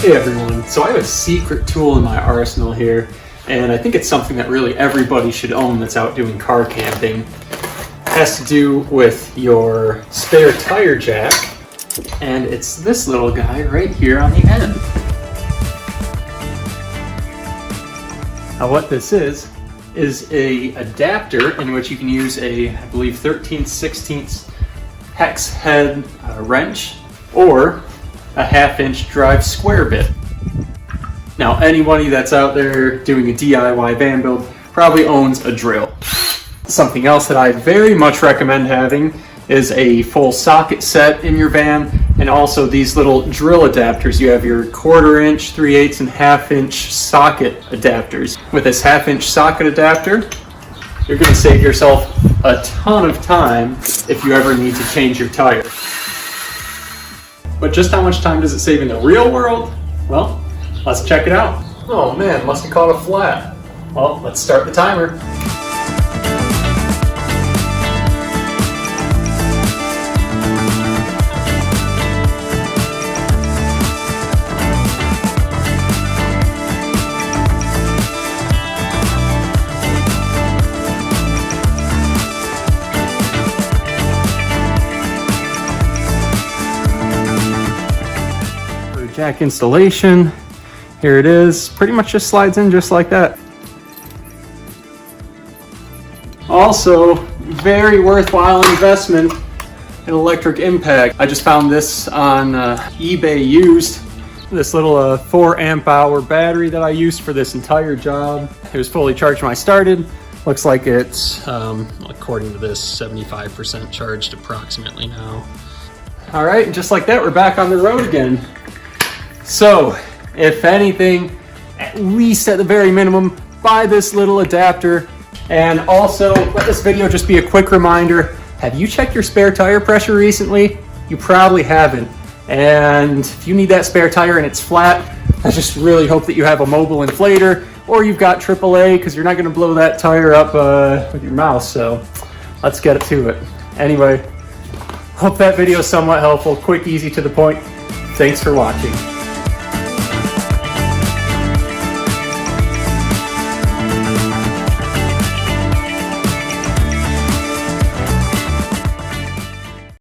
Hey everyone, so I have a secret tool in my arsenal here, and I think it's something that really everybody should own that's out doing car camping. It has to do with your spare tire jack, and it's this little guy right here on the end. Now what this is a adapter in which you can use a, I believe, 13/16 hex head wrench or a 1/2-inch drive square bit. Now anybody that's out there doing a DIY van build probably owns a drill. Something else that I very much recommend having is a full socket set in your van, and also these little drill adapters. You have your 1/4-inch, 3/8, and 1/2-inch socket adapters. With this 1/2-inch socket adapter, you're going to save yourself a ton of time if you ever need to change your tire. But just how much time does it save in the real world? Well, let's check it out. Oh man, must have caught a flat. Well, let's start the timer. Jack installation, here it is. Pretty much just slides in just like that. Also, very worthwhile investment, an electric impact. I just found this on eBay used. This little 4 amp hour battery that I used for this entire job. It was fully charged when I started. Looks like it's, according to this, 75% charged approximately now. All right, just like that, we're back on the road again. So, if anything, at least at the very minimum, buy this little adapter. And also, let this video just be a quick reminder, have you checked your spare tire pressure recently? You probably haven't. And if you need that spare tire and it's flat, I just really hope that you have a mobile inflator, or you've got AAA, because you're not going to blow that tire up with your mouth. So, let's get to it. Anyway, hope that video is somewhat helpful, quick, easy, to the point. Thanks for watching.